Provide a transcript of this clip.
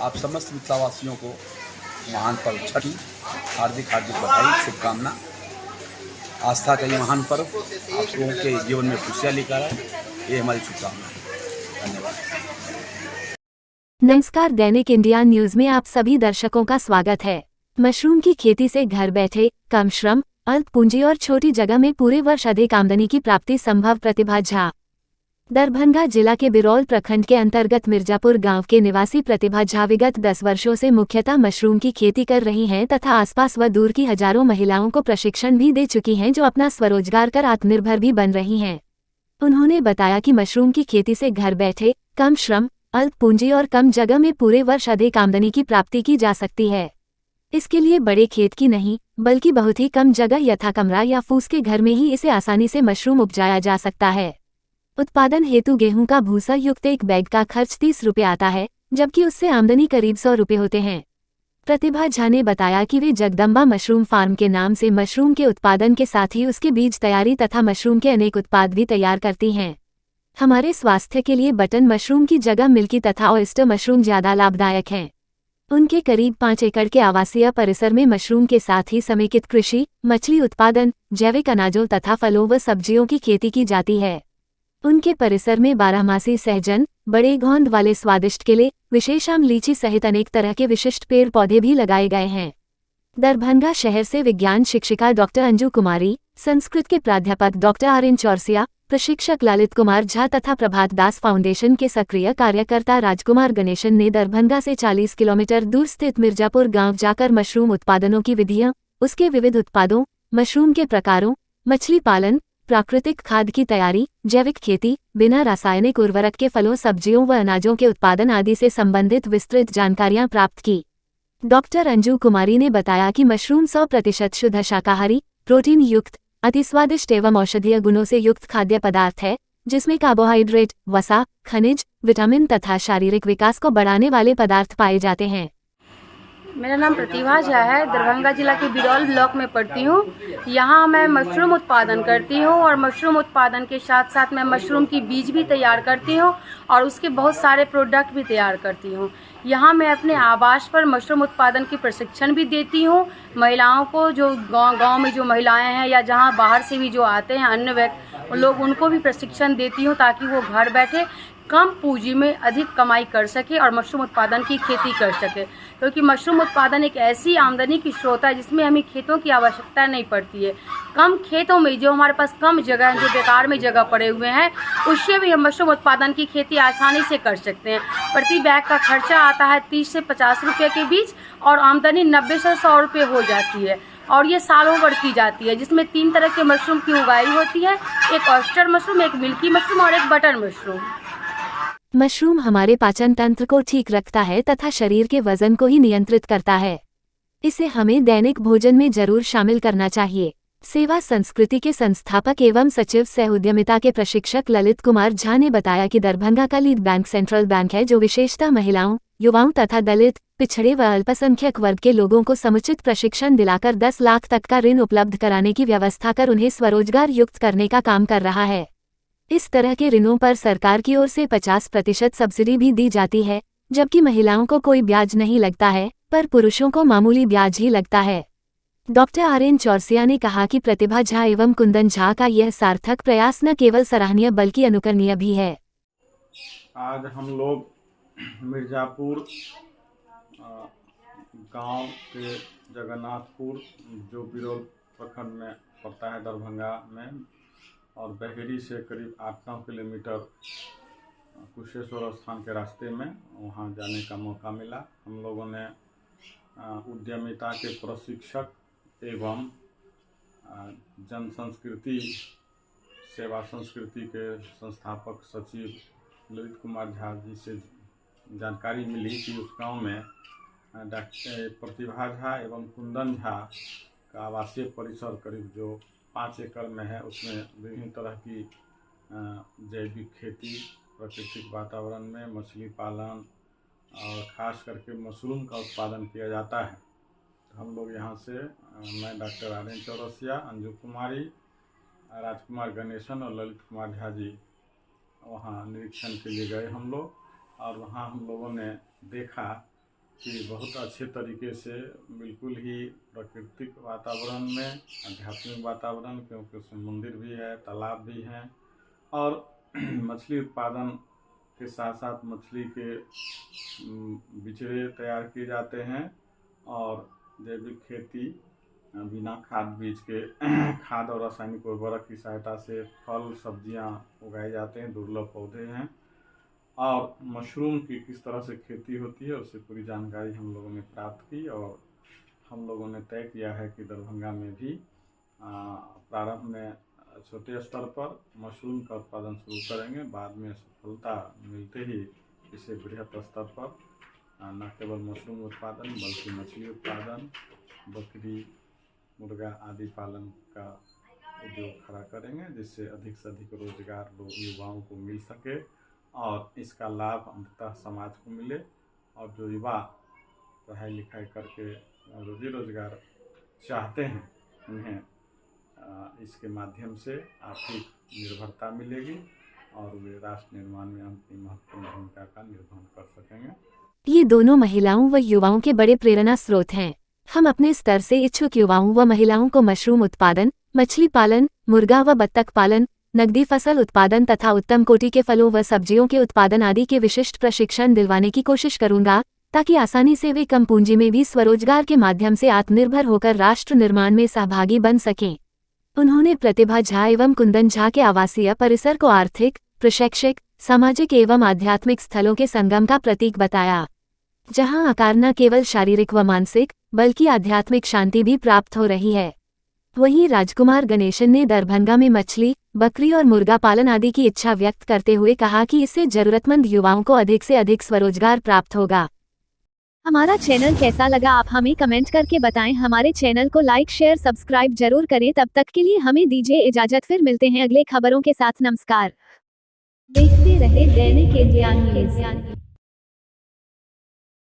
आप समस्त मिथिलावासियों को महान पर्व छठ की हार्दिक हार्दिक बधाई, शुभकामना। आस्था का ये महान पर्व आप लोगों के जीवन में खुशियाँ लेकर आए, ये हमारी शुभकामना है। धन्यवाद। नमस्कार, दैनिक इंडिया न्यूज में आप सभी दर्शकों का स्वागत है। मशरूम की खेती से घर बैठे कम श्रम, अल्प पूंजी और छोटी जगह में पूरे वर्ष अधिक आमदनी की प्राप्ति संभव। प्रतिभा झा। दरभंगा जिला के बिरौल प्रखंड के अंतर्गत मिर्जापुर गांव के निवासी प्रतिभा झा विगत 10 वर्षों से मुख्यतः मशरूम की खेती कर रही हैं तथा आसपास व दूर की हजारों महिलाओं को प्रशिक्षण भी दे चुकी हैं, जो अपना स्वरोजगार कर आत्मनिर्भर भी बन रही हैं। उन्होंने बताया कि मशरूम की खेती से घर बैठे कम श्रम, अल्प पूंजी और कम जगह में पूरे वर्ष अधिक आमदनी की प्राप्ति की जा सकती है। इसके लिए बड़े खेत की नहीं, बल्कि बहुत ही कम जगह यथा कमरा या फूस के घर में ही इसे आसानी से मशरूम उपजाया जा सकता है। उत्पादन हेतु गेहूं का भूसा युक्त एक बैग का खर्च 30 रुपये आता है, जबकि उससे आमदनी करीब 100 रुपये होते हैं। प्रतिभा झा ने बताया कि वे जगदम्बा मशरूम फार्म के नाम से मशरूम के उत्पादन के साथ ही उसके बीज तैयारी तथा मशरूम के अनेक उत्पाद भी तैयार करती हैं। हमारे स्वास्थ्य के लिए बटन मशरूम की जगह मिल्की तथा ऑयस्टर मशरूम ज्यादा लाभदायक हैं। उनके करीब 5 एकड़ के आवासीय परिसर में मशरूम के साथ ही समेकित कृषि, मछली उत्पादन, जैविक अनाजों तथा फलों व सब्जियों की खेती की जाती है। उनके परिसर में 12मासी सहजन, बड़े घौंद वाले स्वादिष्ट केले, विशेष आम, लीची सहित अनेक तरह के विशिष्ट पेड़ पौधे भी लगाए गए हैं। दरभंगा शहर से विज्ञान शिक्षिका डॉक्टर अंजू कुमारी, संस्कृत के प्राध्यापक डॉक्टर आर्यन चौरसिया, प्रशिक्षक ललित कुमार झा तथा प्रभात दास फाउंडेशन के सक्रिय कार्यकर्ता राजकुमार गणेशन ने दरभंगा से 40 किलोमीटर दूर स्थित मिर्जापुर गांव जाकर मशरूम उत्पादनों की विधियां, उसके विविध उत्पादों, मशरूम के प्रकारों, मछली पालन, प्राकृतिक खाद की तैयारी, जैविक खेती, बिना रासायनिक उर्वरक के फलों, सब्जियों व अनाजों के उत्पादन आदि से संबंधित विस्तृत जानकारियां प्राप्त की। डॉक्टर अंजू कुमारी ने बताया कि मशरूम 100% शुद्ध शाकाहारी, प्रोटीन युक्त, अति स्वादिष्ट एवं औषधीय गुणों से युक्त खाद्य पदार्थ है, जिसमें कार्बोहाइड्रेट, वसा, खनिज, विटामिन तथा शारीरिक विकास को बढ़ाने वाले पदार्थ पाए जाते हैं। मेरा नाम प्रतिभा झा है। दरभंगा जिला के बिरौल ब्लॉक में पढ़ती हूँ। यहाँ मैं मशरूम उत्पादन करती हूँ और मशरूम उत्पादन के साथ साथ मैं मशरूम की बीज भी तैयार करती हूँ और उसके बहुत सारे प्रोडक्ट भी तैयार करती हूँ। यहाँ मैं अपने आवास पर मशरूम उत्पादन की प्रशिक्षण भी देती हूँ महिलाओं को, जो गांव में जो महिलाएं हैं या जहाँ बाहर से भी जो आते हैं अन्य व्यक्ति लोग, उनको भी प्रशिक्षण देती हूँ ताकि वो घर बैठे कम पूंजी में अधिक कमाई कर सके और मशरूम उत्पादन की खेती कर सके, क्योंकि मशरूम उत्पादन एक ऐसी आमदनी की स्रोत है जिसमें हमें खेतों की आवश्यकता नहीं पड़ती है। कम खेतों में जो हमारे पास कम जगह है, जो बेकार में जगह पड़े हुए हैं, उससे भी हम मशरूम उत्पादन की खेती आसानी से कर सकते हैं। प्रति बैग का खर्चा आता है 30 से 50 रुपये के बीच और आमदनी 90 से 100 रुपये हो जाती है और ये सालों भर की जाती है, जिसमें 3 तरह के मशरूम की उगाई होती है, एक ऑयस्टर मशरूम, एक मिल्की मशरूम और एक बटन मशरूम। मशरूम हमारे पाचन तंत्र को ठीक रखता है तथा शरीर के वजन को ही नियंत्रित करता है। इसे हमें दैनिक भोजन में जरूर शामिल करना चाहिए। सेवा संस्कृति के संस्थापक एवं सचिव सह उद्यमिता के प्रशिक्षक ललित कुमार झा ने बताया कि दरभंगा का लीड बैंक सेंट्रल बैंक है, जो विशेषतः महिलाओं, युवाओं तथा दलित, पिछड़े व अल्पसंख्यक वर्ग के लोगों को समुचित प्रशिक्षण दिलाकर 10 लाख तक का ऋण उपलब्ध कराने की व्यवस्था कर उन्हें स्वरोजगार युक्त करने का काम कर रहा है। इस तरह के ऋणों पर सरकार की ओर से 50% सब्सिडी भी दी जाती है, जबकि महिलाओं को कोई ब्याज नहीं लगता है, पर पुरुषों को मामूली ब्याज ही लगता है। डॉक्टर आर्यन चौरसिया ने कहा कि प्रतिभा झा एवं कुंदन झा का यह सार्थक प्रयास न केवल सराहनीय बल्कि अनुकरणीय भी है। आज हम लोग मिर्जापुर गांव के जगन्नाथपुर, जो बिरौल प्रखंड में पड़ता है दरभंगा में, और बहेड़ी से करीब 8-9 किलोमीटर कुशेश्वर स्थान के रास्ते में, वहाँ जाने का मौका मिला। हम लोगों ने उद्यमिता के प्रशिक्षक एवं जन संस्कृति सेवा संस्कृति के संस्थापक सचिव ललित कुमार झा जी से जानकारी मिली कि उस गांव में डॉक्टर प्रतिभा झा एवं कुंदन झा का आवासीय परिसर करीब जो 5 एकड़ में है, उसमें विभिन्न तरह की जैविक खेती, प्राकृतिक वातावरण में मछली पालन और ख़ास करके मशरूम का उत्पादन किया जाता है। तो हम लोग यहाँ से मैं डॉक्टर आर्यन चौरसिया, अंजू कुमारी, राजकुमार गणेशन और ललित कुमार झा जी वहाँ निरीक्षण के लिए गए हम लोग, और वहाँ हम लोगों ने देखा कि बहुत अच्छे तरीके से बिल्कुल ही प्राकृतिक वातावरण में, आध्यात्मिक वातावरण, क्योंकि उसमें मंदिर भी है, तालाब भी हैं, और मछली उत्पादन के साथ साथ मछली के बिचड़े तैयार किए जाते हैं, और जैविक खेती बिना खाद बीज के खाद और रासायनिक उर्वरक की सहायता से फल सब्जियां उगाए जाते हैं, दुर्लभ पौधे हैं। और मशरूम की किस तरह से खेती होती है उससे पूरी जानकारी हम लोगों ने प्राप्त की, और हम लोगों ने तय किया है कि दरभंगा में भी प्रारंभ में छोटे स्तर पर मशरूम का उत्पादन शुरू करेंगे, बाद में सफलता मिलते ही इसे बृहद स्तर पर न केवल मशरूम उत्पादन बल्कि मछली उत्पादन, बकरी, मुर्गा आदि पालन का उद्योग खड़ा करेंगे, जिससे अधिक से अधिक रोजगार युवाओं को मिल सके और इसका लाभ अंततः समाज को मिले, और जो युवा पढ़ाई लिखाई करके रोजी रोजगार चाहते हैं उन्हें इसके माध्यम से आर्थिक निर्भरता मिलेगी और वे राष्ट्र निर्माण में अपनी महत्वपूर्ण भूमिका का निर्वहन कर सकेंगे। ये दोनों महिलाओं व युवाओं के बड़े प्रेरणा स्रोत हैं। हम अपने स्तर से इच्छुक युवाओं व महिलाओं को मशरूम उत्पादन, मछली पालन, मुर्गा व बत्तख पालन, नकदी फसल उत्पादन तथा उत्तम कोटि के फलों व सब्जियों के उत्पादन आदि के विशिष्ट प्रशिक्षण दिलवाने की कोशिश करूंगा, ताकि आसानी से वे कम पूंजी में भी स्वरोजगार के माध्यम से आत्मनिर्भर होकर राष्ट्र निर्माण में सहभागी बन सकें। उन्होंने प्रतिभा झा एवं कुंदन झा के आवासीय परिसर को आर्थिक, प्रशैक्षिक, सामाजिक एवं आध्यात्मिक स्थलों के संगम का प्रतीक बताया, जहां आकार न केवल शारीरिक व मानसिक बल्कि आध्यात्मिक शांति भी प्राप्त हो रही है। वहीं राजकुमार गणेशन ने दरभंगा में मछली, बकरी और मुर्गा पालन आदि की इच्छा व्यक्त करते हुए कहा कि इससे जरूरतमंद युवाओं को अधिक से अधिक स्वरोजगार प्राप्त होगा। हमारा चैनल कैसा लगा आप हमें कमेंट करके बताएं। हमारे चैनल को लाइक शेयर सब्सक्राइब जरूर करें। तब तक के लिए हमें दीजिए इजाजत, फिर मिलते हैं अगले खबरों के साथ। नमस्कार। देखते रहे दैनिक इंडिया न्यूज़।